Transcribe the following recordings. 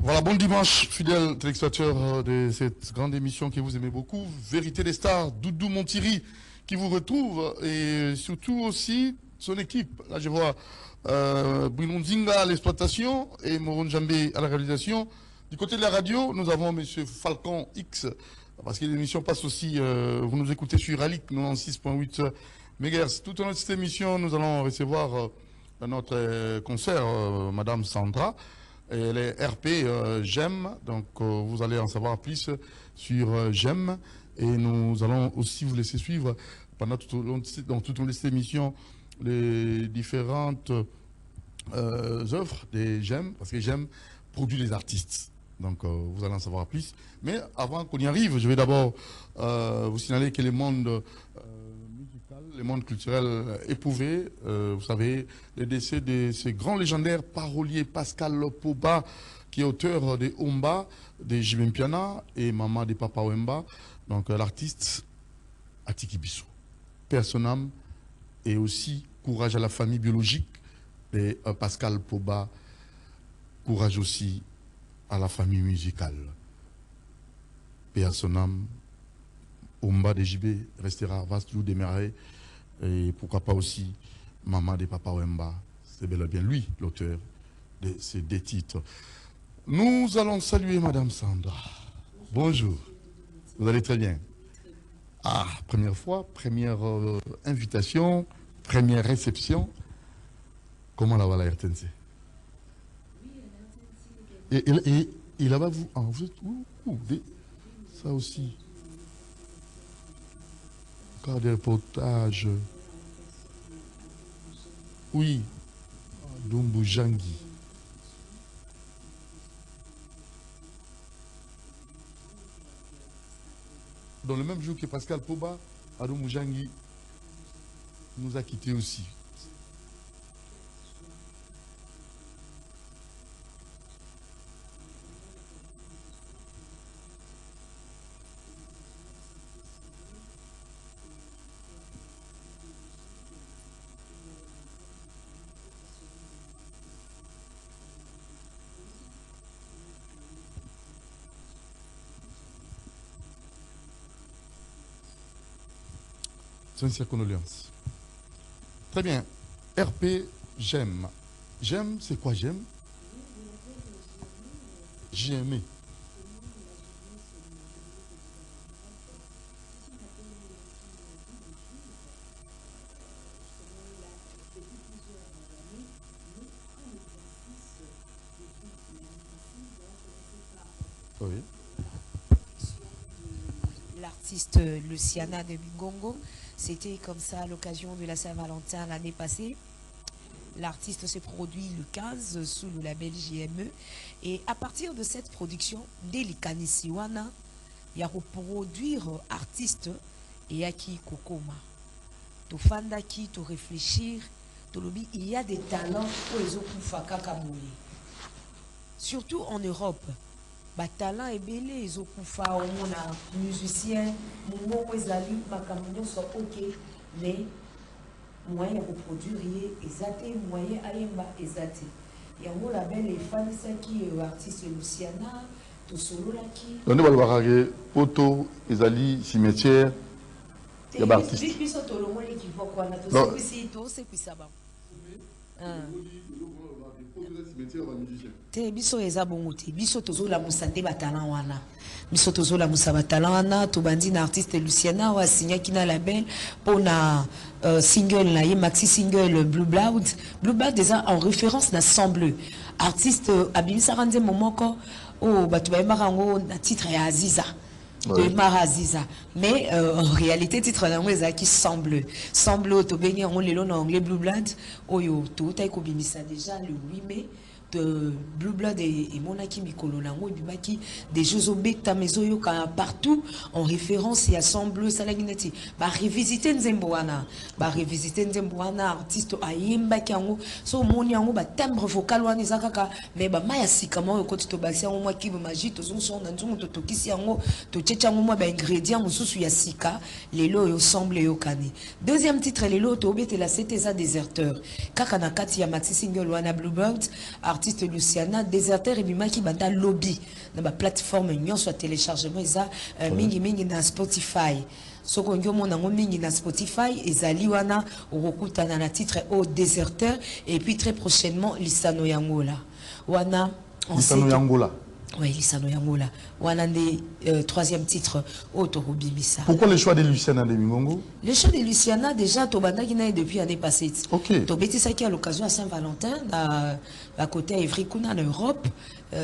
Voilà, bon dimanche, fidèles téléspectateurs de cette grande émission que vous aimez beaucoup, Vérité des Stars, Doudou Montiri qui vous retrouve et surtout aussi son équipe. Là, je vois Bruno Nzinga à l'exploitation et Moron Djambé à la réalisation. Du côté de la radio, nous avons M. Falcon X, parce que l'émission passe aussi, vous nous écoutez sur Ralik 96.8 MHz. Tout au long de cette émission, nous allons recevoir dans notre concert Madame Sandra. Elle est RP J'aime, donc vous allez en savoir plus sur J'aime. Et nous allons aussi vous laisser suivre pendant tout au long de cette émission les différentes œuvres des J'aime, parce que J'aime produit les artistes. Donc vous allez en savoir plus. Mais avant qu'on y arrive, je vais d'abord vous signaler que le monde musical, le monde culturel éprouvé, vous savez, le décès de ce grand légendaire parolier Pascal Poba, qui est auteur de Omba, de Jibem Piana et Maman de Papa Wemba. Donc l'artiste Atiki Bissou. Père son âme et aussi courage à la famille biologique de Pascal Poba. Courage aussi à la famille musicale. Père son âme, Omba de JB restera vaste jour démarré. Et pourquoi pas aussi Maman de Papa Wemba. C'est bel et bien lui, l'auteur de ces deux titres. Nous allons saluer Madame Sandra. Bonjour. Vous allez très bien. Ah, première fois, première invitation, première réception. Comment la va la RTNC? Et là-bas, vous êtes où? Ça aussi. Cas de reportage. Oui. Dumbu Jangi. Dans le même jour que Pascal Poba, Adou Jangi nous a quittés aussi. Sincère condoléance. Très bien. RP, j'aime. J'aime, c'est quoi j'aime? J'ai aimé. Oui. L'artiste Luciana de Bingongo. C'était comme ça à l'occasion de la Saint-Valentin l'année passée. L'artiste s'est produit le 15 sous le label JME. Et à partir de cette production, Delikani Siwana, il y a reproduire artiste et à qui Kokoma. To fanda qui, to réfléchir, to lobby, il y a des talents pour les autres. Surtout en Europe. Talent et belé ils ont musicien moment ezali makambo so ok mais moyen pour produire ezate moyen ayemba ezate yango label et fan qui artiste Luciana to solo la qui on va voir poto ezali cimetière ya ba artiste biso to longo li qui voit quoi na to c'est puis ça ba te biso eza bongo te biso tozola musate batalan wana biso tozola musaba talent wana to bandi na artiste Luciana wa signé qui na label pour na single na maxi single Blue Blood déjà en référence na sang bleu artiste abimisa rande momoko o batu ba marango na titre ya Aziza de Maraziza mais en réalité titre na qui semble to bengi on lelo na anglais Blue Blood oyo to ta ko bimisa déjà le 8 mai de Blue Blood et Monaki Mikolo Nango et Bimaki des jeux au bêta mesoyo partout en référence et à sang bleu salaginati ba revisiter Nzemboana artiste ayimba kango so moni yango ba timbre vocal wana ezakaka mais ba maya sikama yo koti to basi yango mwa kibe magie to zonso na nzungu to tokisi yango to tchetcha yango mwa ba ingrédients mususu ya sika lelo yo semble yo kani deuxième titre lelo to betela c'était ça déserteur kaka na kati ya maxi single wana Bluebird artiste Luciana déserteur et bimaki banda lobby na ba plateforme nyon soit téléchargement eza mingi mingi na Spotify soko ngio mona ngo mingi na Spotify ezali wana okokutana na titre au déserteur et puis très prochainement Lisano Yangola wana Lisano Yangola. Oui, Lisano Yangola. Wana le troisième titre Otoro Bimisa. Pourquoi le choix de Luciana de Mingongo? Le choix de Luciana, déjà, Tobanda qui n'a depuis l'année passée. Ok. Tobeti Saki à l'occasion à Saint-Valentin, à côté à Evrikuna en Europe.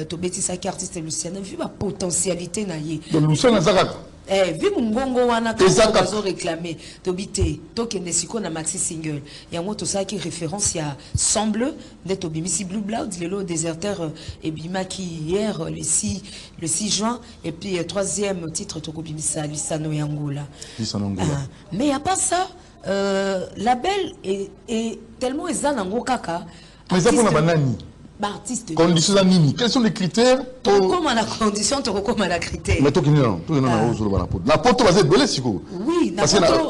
Tobeti Saki artiste Luciana, vu la potentialité naïe. Donc Luciana Zagat. Vu mon gongo wana quand on réclamé tobité tokende siko na maxi single yango to ça qui référence ya semble de tobimisi Blue Blood le déserteur et bimaki hier le 6 juin et puis troisième titre tokobimisa Lisano Yangola. Lisano Yangola. Mais à part ça label est tellement ezanango kaka mais ça pour la banane artiste conditions nini quels sont les critères comment la condition to comment la critère mais to kinyo to na ozolo bana poto na poto bazé belé siko oui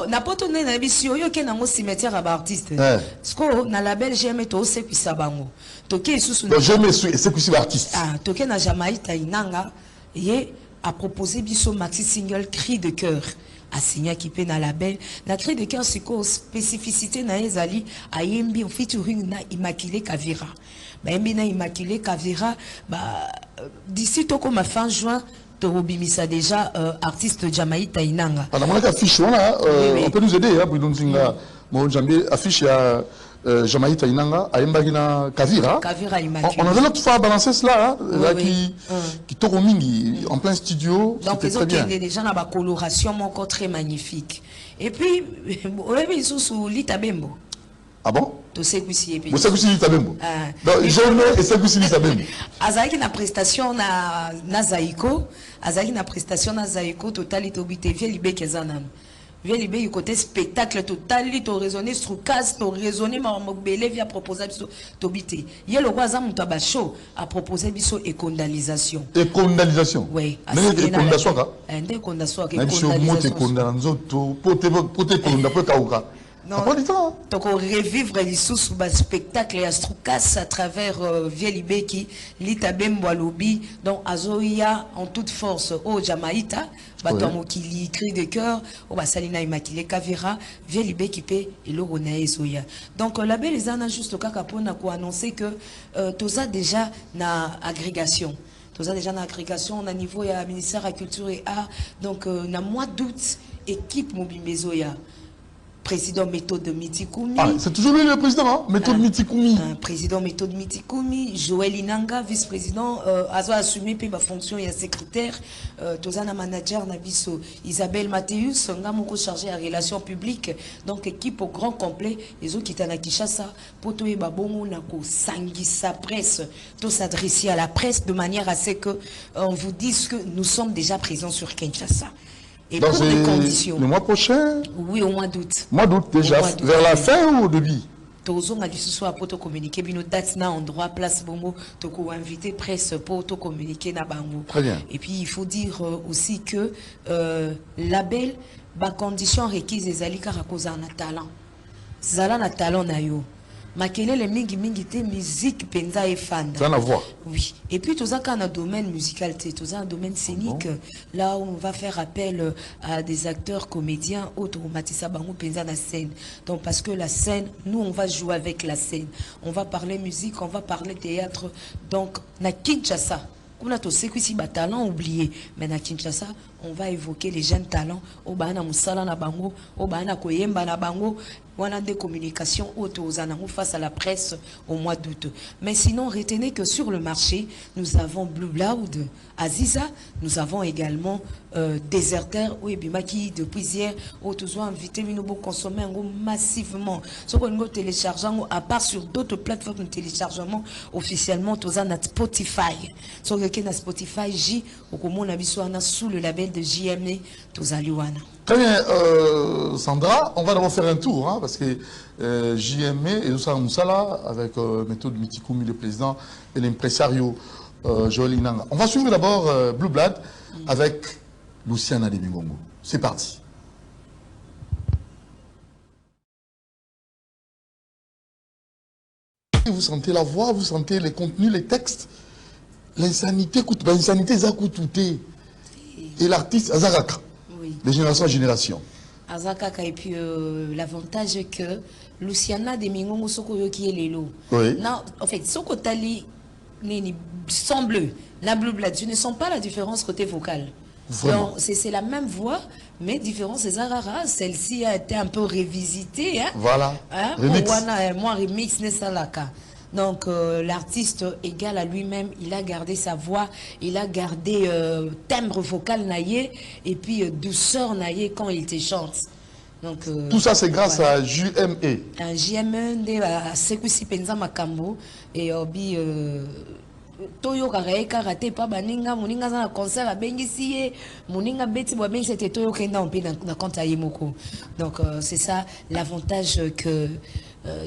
na poto na biso yo ke nango cimetière ba artiste siko na label j'aime to se kwisa bango to ke isusu donc j'aime se kwisa ba artiste to ke na Jamaïta inanga ye a proposé biso maxi single Cri de cœur a signé qui peut na label na Cri de cœur siko spécificité na ezali ayembi en featuring na Immaculée Kavira na Immaculée Kavira d'ici toko ma fin juin Torobimisa déjà artiste Jamaïta inanga pendant mon affiche on peut nous aider pour nous dire mon jambe affiche à Jamaïta inanga ayembagina Kavira Immaculée on avait l'autre fois balancé cela là qui toko mingi en plein studio donc ils ont déjà na ba coloration encore très magnifique et puis ils sont sous Litabembo. Ah bon? Tu sais que si vous savez que c'est Litabembo. Donc j'aime et c'est que c'est Litabembo. Azaki na prestation na Zaiko, Azaki na prestation na Zaiko total itobité vie libé kezana. Vie libé du côté spectacle total to raisonner strucas to raisonner mobélé via proposer biso tobité. Hier le roi Zam Mutaba show a proposé biso écondalisation. Écondalisation. Oui. Écondalisation ka? Écondalisation ka. Écondalisation. Pote konda po kauka. Non, donc on revivre les sous bas spectacle et astrucas à travers Vielibé qui Litabembo lobby donc Azoia en toute force au Jamaïta batomo qui li Cri de cœur au Basalina Immaculée Kavira Vielibé qui paie et le Ronae Zoya donc la belle les ana juste kaka pona ko annoncer que toza déjà na agrégation. Toza déjà na agrégation au niveau ya ministère de la culture et art donc na mois d'août équipe Mobimbezoya président Méthode Mitikoumi. Ah, c'est toujours lui le président, hein? Méthode Mitikoumi. Président Méthode Mitikoumi, Joël Inanga, vice-président, a assumé puis ma fonction et secrétaire, Tozana manager Nabiso, Isabelle Mathéus, Ngamoko chargé à relations publiques, donc équipe au grand complet, les autres qui étaient à Kinshasa, Poto et Babongo Nako, Sangisa presse, tout s'adresser à la presse de manière à ce que on vous dise que nous sommes déjà présents sur Kinshasa. Et dans pour des conditions. Le mois prochain? Oui, au mois d'août. Mois d'août déjà, vers la fin ou au début? Tozo a dit ce soir pour te communiquer, bino date na endroit place bongo, toko invité presse pour te communiquer na bango. Très bien. Et puis il faut dire aussi que label, ba condition requise ezali kaka koza na talent. Zala na talent na yo. Makelele mingi mingi te musique penza et fan. Ça na voix. Oui. Et puis tout ça quand un domaine musical te, tout ça un domaine scénique là où on va faire appel à des acteurs comédiens automatisés bango penza na scène. Donc parce que la scène, nous on va jouer avec la scène. On va parler musique, on va parler théâtre. Donc na Kinshasa, on a tous ces talents oubliés, mais na Kinshasa, on va évoquer les jeunes talents au bana musala na bango, au bana koyemba na bango. On a des communications face à la presse au mois d'août. Mais sinon, retenez que sur le marché, nous avons Blue Blood, Aziza, nous avons également Déserteur, ou Ebimaki, depuis hier, où tous invité, nous devons consommer massivement. Ce qu'on nous téléchargeons, à part sur d'autres plateformes de téléchargement, officiellement, tous en Spotify. Sur le Spotify, J, au comment on a sous le label de JME, tous à Luana. Très bien, Sandra, on va d'abord faire un tour, hein, parce que JME et Oussama Moussala, avec Méthode Mitikoumi, le président, et l'impresario Joël Inanga. On va suivre d'abord Blue Blood avec Luciana de Mingongo. C'est parti. vous sentez la voix, vous sentez les contenus, les textes. L'insanité coûte, l'insanité ça coûte tout. Et l'artiste, Azaraka, Oui. de génération en génération. Azakaka, et puis l'avantage que Luciana de Mingongo Sokoyo qui est l'élo. Oui. En fait, Sokotali, sans bleu, la bleu black, ce ne sont pas la différence côté vocal. C'est la même voix, mais différence c'est Zarara. Celle-ci a été un peu revisitée. Hein? Voilà. Hein? Remix. Moi, remix Nesalaka. Donc l'artiste égal à lui-même, il a gardé sa voix, il a gardé timbre vocal naïe et puis douceur naïe quand il te chante. Donc, tout ça c'est grâce voilà. à JME. Un JME de Sekusi Penza Makambo et Obi Toyo karaté pas baninga moninga za concert à Bengisi moninga beti bo bengi c'était Toyo kenda on peut dans compte à Yemoko. Donc c'est ça l'avantage que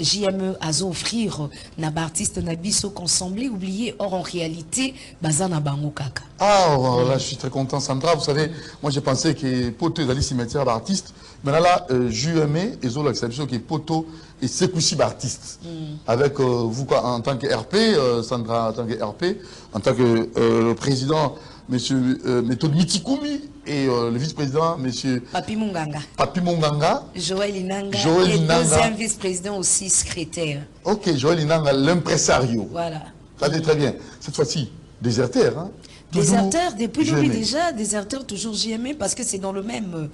JME a offrir na artiste na biso qu'on semblait oublier, or en réalité bazana bango kaka. Ah là je suis très content Sandra, vous savez moi j'ai pensé que Poto est allé cimetière d'artistes, mais là JME et Zola exception qui est Poto et Sekusi d'artistes avec vous quoi, en tant que RP Sandra en tant que RP en tant que président monsieur Méthode Mitikumi et le vice-président monsieur Papi Munganga Joël Inanga Joël et Inanga. Deuxième vice-président aussi secrétaire. Ok, Joël Inanga, l'impresario. Voilà. Ça dit très bien. Cette fois-ci, déserteur. Hein? Déserteur, depuis le JME. déjà, déserteur toujours JME parce que c'est dans le même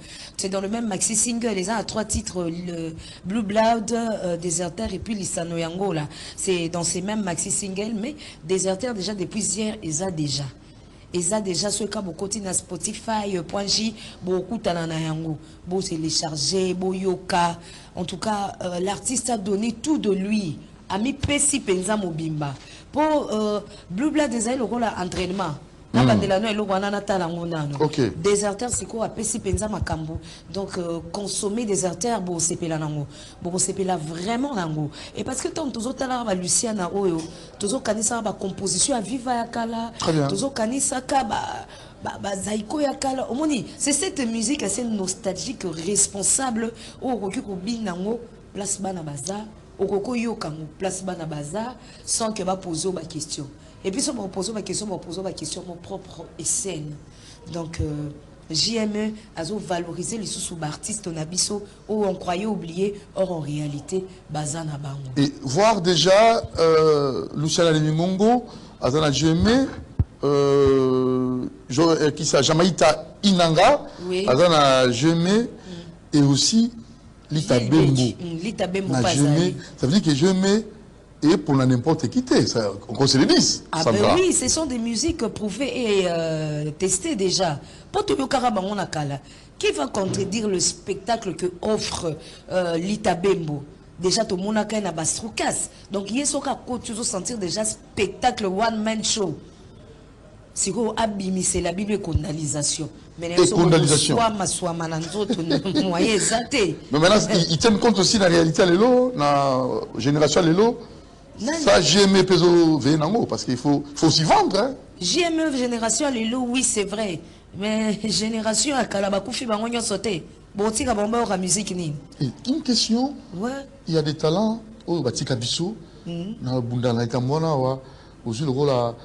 maxi single. Les uns à 3 titres, le Blue Blood, déserteur et puis Lissano Yango là. C'est dans ces mêmes maxi singles, mais déserteur déjà depuis hier, ils a déjà. Ils a déjà ce cas beaucoup na Spotify, .j, beaucoup talana yango, beau télécharger, beau yoka. En tout cas, l'artiste a donné tout de lui. Ami Pessi Penza Mobimba. Pour Blue Blood déjà le rôle entraînement. Ok. Déserteur, c'est quoi? Pessi Penza Makambo. Donc, consommer déserteur, bon, c'est pélanango. Bon, c'est péla vraiment nango. Et parce que tant tous autres là, Luciana Oyo, tous autres kanisa ba composition à Viva Yakala, tous autres kanisa ka Zaiko Yakala. Omoni, c'est cette musique assez nostalgique, responsable. Au Rokuko Binango, place Bana Baza, au Roko Yokango, place Bana Baza, sans que va poser ma question. Et puis, si on me pose ma question, mon propre scène. Donc, JME a valorisé les sous-artistes Nabiso où on croyait oublier, or en réalité, Bazana Bango. Et voir déjà Luciana Lemingongo, Azana JME, qui s'appelle Jamaïta Inanga, Oui. Azana JME, et aussi Lita Bembo. Lita Bembo, ça veut dire que JME et pour n'importe qui, on se le dit. Ah ben oui, ce sont des musiques prouvées et testées déjà. Qui va contredire le spectacle que offre Lita Bembo? Déjà, tout le monde a un bastroukas. Donc, il y a ce qu'on sentir déjà spectacle one-man show. C'est quoi abîmer, c'est la Bible et condamnation. Et condamnation. Mais maintenant, ils tiennent compte aussi de la réalité à l'élo, la génération à l'élo. Ça, JME Peso Vénango, parce qu'il faut s'y vendre. Hein. JME Génération Lelo, oui, c'est vrai. Mais Génération à Kalabakoufi, on sauté. Bon, tu as la musique. Et une question, ouais. Il y a des talents, oh, Batika Bisso, na Bundana Kamwana, aujourd'hui le rôle à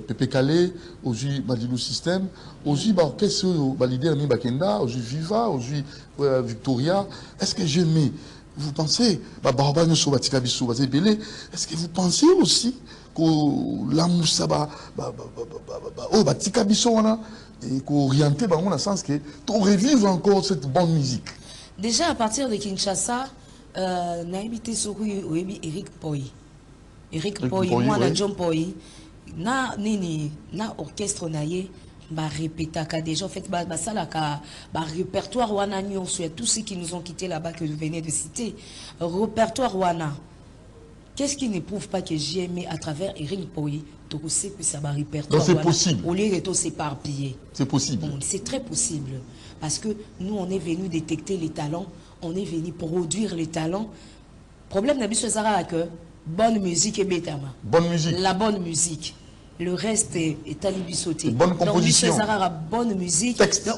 Pepe Calais, aujourd'hui Madilou System, aujourd'hui l'orchestre, l'idée de Bakenda, aujourd'hui Viva, aujourd'hui Victoria. Est-ce que JME vous pensez, est-ce que vous pensez aussi que la moussa et qu'orienter dans le sens que tu revives encore cette bonne musique? Déjà à partir de Kinshasa, n'a habité sur Eric Poi. Eric Poi, moi, na John Poi, na orchestre naïe. Répétaka déjà en fait répertoire wana nyonso tous ceux qui nous ont quittés là-bas que vous venez de citer répertoire wana qu'est-ce qui ne prouve pas que JME à travers Eric Poi donc c'est que ça va répertoire c'est possible au lieu de s'éparpiller c'est possible bon, c'est très possible parce que nous on est venu détecter les talents on est venu produire les talents problème n'habite que bonne musique et bétama bonne musique la bonne musique. Le reste est à l'ibissoté. Bonne composition. Donc, bonne musique. Texte.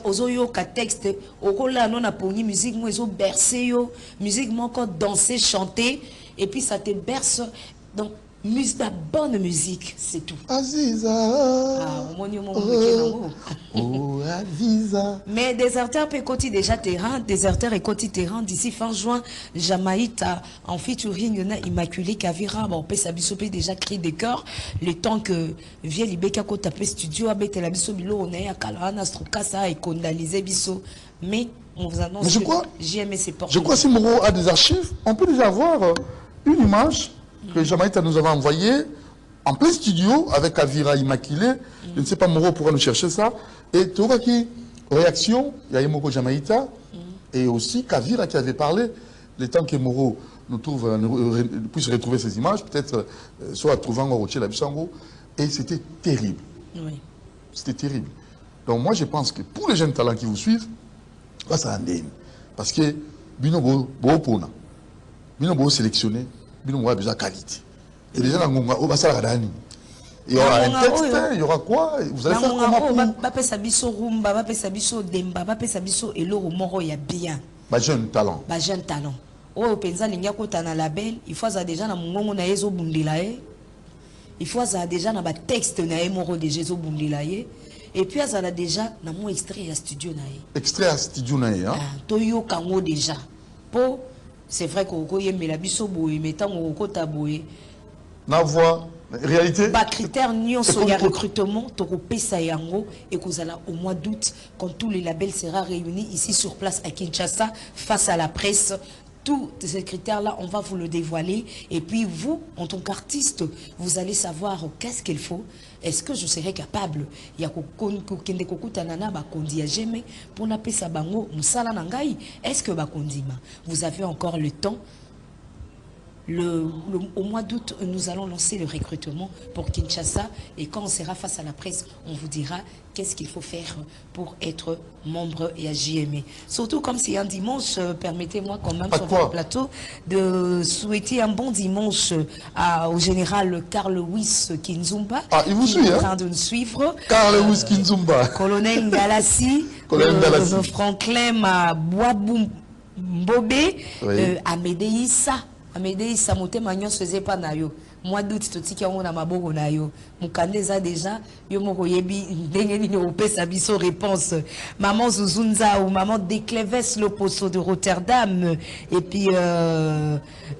Texte. Okola, non, a poni musique, moi, ils ont bercé, musique, moi, encore danser, chanter. Et puis, ça te berce. Donc, la bonne musique, c'est tout. Aziza. Ah, Oh, Aziza. mais Déserteur peut côté déjà terrain, Déserteur et côté terrain d'ici fin juin, Jamaïta en featuring na Immaculée Kavira, bon peut s'abissoper déjà cri des cœurs, le temps que vient Libeka ko tapé studio abete la biso bilo on est à Kalana Strokasa et condalisé biso, mais on vous annonce mais que JMS c'est porté. Je crois que si Moro a des archives, on peut déjà voir une image que Jamaïta nous avait envoyée en plein studio avec Kavira Immaculée. Je ne sais pas, Moro pourra nous chercher ça. Et tu vois qui réaction, il y a Moro Jamaïta et aussi Kavira qui avait parlé. Le temps que Moro nous trouve, puisse retrouver ces images, peut-être soit trouvant au Rocher la Bissango. Et c'était terrible. Oui. C'était terrible. Donc moi je pense que pour les jeunes talents qui vous suivent, ça en est. Parce que Bino Pona, Bino sélectionné, Bino a déjà qualité. Et les gens au Bassala Radani. Il y aura un texte, il y aura quoi? Vous allez faire comment? Bapé Sabiso Rumba, Bapé Sabiso Demba, Bapé Sabiso Elo Moro, il y a bien. Jeune talent. Jeune talent. Oh, pensa linga kota na label, il faut ça déjà na mongo na yezo bundilaye. Il faut ça déjà na ba texte na Moro de Jezo bundilaye. Et puis ça déjà na mon extrait à studio na. Extrait à studio na hein. Toyo kango déjà. Po c'est vrai qu'on yembe la biso boye metant au kota boye. Na voix réalité. Bah critères nyonso ya recrutement toko pesa yango et kozala au mois d'août quand tous les labels sera réunis ici sur place à Kinshasa face à la presse. Tous ces critères-là, on va vous le dévoiler. Et puis vous, en tant qu'artiste, vous allez savoir qu'est-ce qu'il faut. Est-ce que je serai capable? Il y a kende kokutanana bakondi jamais pour na pesa bango musala nangai. Est-ce que bakondima? Vous avez encore le temps. Au mois d'août, nous allons lancer le recrutement pour Kinshasa et quand on sera face à la presse, on vous dira qu'est-ce qu'il faut faire pour être membre et à JMA. Surtout comme c'est un dimanche, permettez-moi quand même sur le plateau de souhaiter un bon dimanche au général Carl Wyss Kinzumba. Ah, il vous suit, est en train de nous suivre. Carl Wyss Kinzumba. Colonel Galassi. Franklin Boabou Mbobé. Amédée Issa. Amédée Samoté Magnon faisait pas nayo. Moi d'août tout qui on a maboko nayo. Mukandeza déjà yo moko yebi ndenge ni opé sa biso réponse. Maman Zuzunza ou maman Decleves Loposo de Rotterdam et puis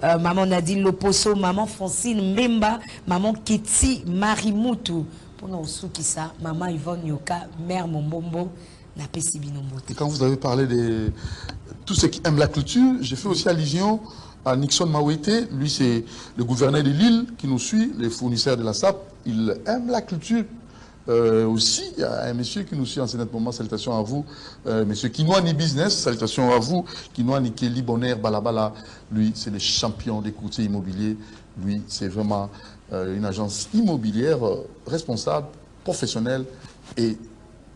maman Nadine Loposo, maman Francine Mbemba, maman Keti Marimutu. Pour nous qui ça, maman Yvonne Yoka, mère Mombombo. Et quand vous avez parlé de tous ceux qui aiment la culture, j'ai fait aussi allusion à Nixon Mawete. Lui, c'est le gouverneur de l'île qui nous suit, les fournisseurs de la SAP. Il aime la culture. Aussi, il y a un monsieur qui nous suit en ce moment. Salutations à vous. Monsieur Kinoani Business, salutations à vous. Kinoani Kelly Bonner Balabala. Lui, c'est le champion des courtiers immobiliers. Lui, c'est vraiment une agence immobilière responsable, professionnelle et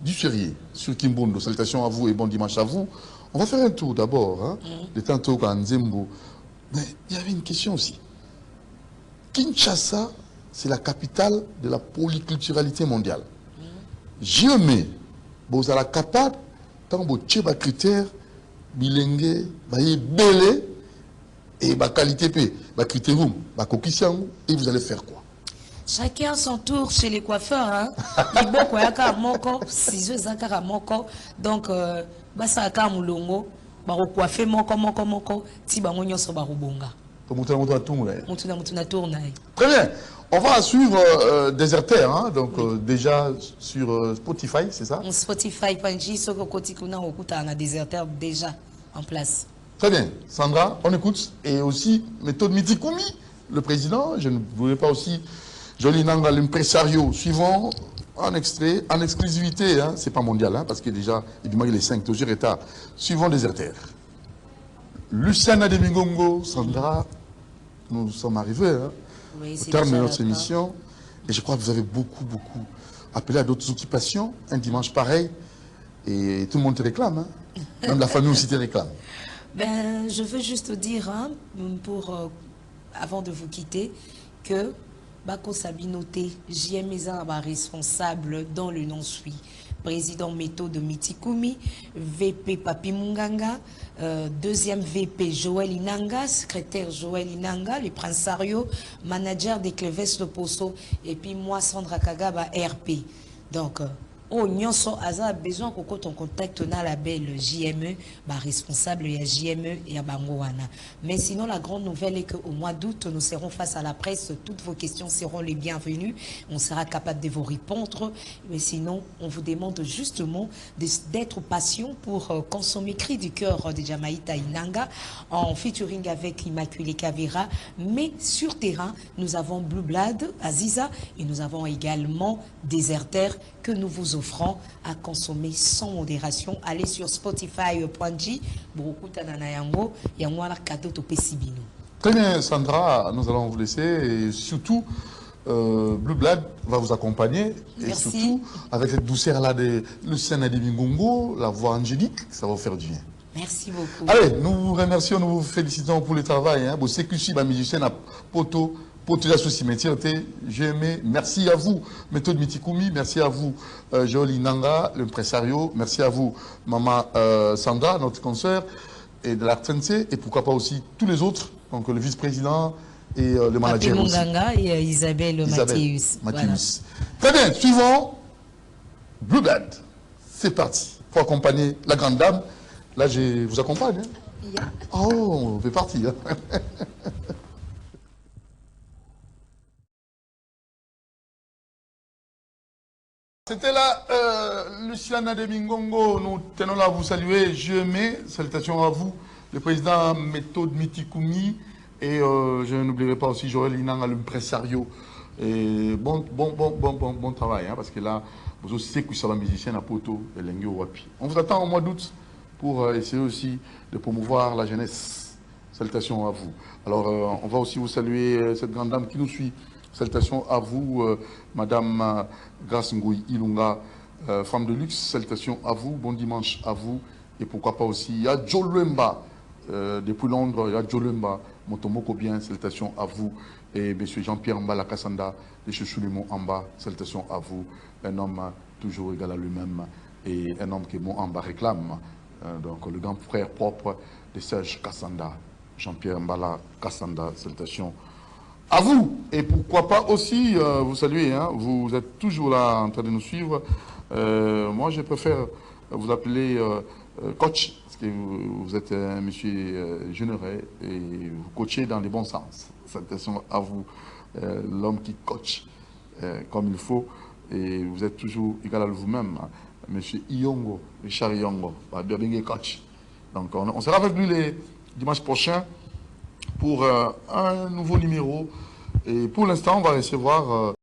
du sérieux sur Kimbondo. Salutations à vous et bon dimanche à vous. On va faire un tour d'abord, hein, de tantôt à Nzembo. Mais il y avait une question aussi. Kinshasa, c'est la capitale de la polyculturalité mondiale. Jamais, vous êtes capable, tant que vous avez des critères, bilingue, belé, et la qualité, la critère, et vous allez faire quoi? Chacun son tour chez les coiffeurs. Hein. Donc, ça a moulongo. Baro coiffé moko ti bango nyoso baro bonga. Très bien. On va suivre Déserteur, hein, donc déjà sur Spotify, c'est ça? Spotify, Panji, Soko Kotikuna, Okuta, on a Déserteur déjà en place. Très bien. Sandra, on écoute. Et aussi, méthode Mitikumi, le président, je ne voulais pas aussi, Joli Nanga, l'impresario, suivant en extrait, en exclusivité, hein, c'est pas mondial, hein, parce que déjà, il demande les 5, toujours état, suivant Déserteur. Luciana de Mingongo, Sandra, nous sommes arrivés, hein, oui, au terme de notre émission, et je crois que vous avez beaucoup appelé à d'autres occupations, un dimanche pareil, et tout le monde te réclame, hein, même la famille aussi te réclame. Ben, je veux juste dire, hein, avant de vous quitter, que Bako Sabinoté, JMEZA responsable dans le non-suit. président méthode Mitikumi, VP Papi Munganga, deuxième VP Joël Inanga, secrétaire Joël Inanga, le prinsario, manager des Cleves de Poso, et puis moi Sandra Kagaba RP. Donc, oh, nyonso aza besoin que quand on contacte na la belle JME, responsable ya JME et à Bangoana. Mais sinon, la grande nouvelle est qu'au mois d'août, nous serons face à la presse. Toutes vos questions seront les bienvenues. On sera capable de vous répondre. Mais sinon, on vous demande justement d'être patient pour consommer Cri du cœur de Jamaïta Inanga en featuring avec Immaculée Kavira. Mais sur terrain, nous avons Blue Blood, Aziza, et nous avons également Déserter que nous vous offrant à consommer sans modération. Allez sur spotify.j. Très bien, Sandra, nous allons vous laisser et surtout, Blue Blood va vous accompagner. Et Merci. surtout, avec cette douceur-là de Luciana de Bingongo, la voix angélique, ça va vous faire du bien. Merci beaucoup. Allez, nous vous remercions, nous vous félicitons pour le travail. Vous sécurez la musicienne à Poto. Pour tout ce cimetière, j'ai aimé. Merci à vous, Méthode Mitikumi. Merci à vous, Joël Inanga, l'impresario. Merci à vous, Maman Sandra, notre consoeur, et de l'Artense. Et pourquoi pas aussi tous les autres, donc le vice-président et le manager Papi aussi. Munganga et Isabelle Mathius. Voilà. Très bien, suivons Blue Blood. C'est parti. Pour accompagner la grande dame. Là, je vous accompagne. Hein? Yeah. Oh, on fait partie. Hein? C'était là, Luciana de Bingongo, nous tenons à vous saluer, je mets, salutations à vous, le président Méthode Mitikumi, et je n'oublierai pas aussi Joël Inanga, l'impresario, et bon travail, hein, parce que là, vous aussi savez que ça va musicien à Poto et Lengue Wapi. On vous attend au mois d'août pour essayer aussi de promouvoir la jeunesse. Salutations à vous. Alors, on va aussi vous saluer cette grande dame qui nous suit. Salutations à vous, Madame Grace Ngoui Ilunga, femme de luxe. Salutations à vous, bon dimanche à vous. Et pourquoi pas aussi, il y a Joe Lemba, depuis Londres, il y a Joe Lemba, Motomoko bien, salutations à vous. Et Monsieur Jean-Pierre Mbala Kassanda, de chez Choulimon Amba, salutations à vous. Un homme toujours égal à lui-même et un homme que Mon Amba réclame. Donc le grand frère propre de Serge Kassanda, Jean-Pierre Mbala Kassanda, salutations à vous. Et pourquoi pas aussi vous saluer, hein, vous êtes toujours là en train de nous suivre. Moi, je préfère vous appeler coach, parce que vous êtes un monsieur généreux et vous coachez dans les bons sens. Salutations à vous, l'homme qui coach comme il faut. Et vous êtes toujours égal à vous-même, hein, monsieur Iongo, Richard Iongo, bien coach. Donc, on sera avec lui les dimanche prochain pour un nouveau numéro. Et pour l'instant, on va recevoir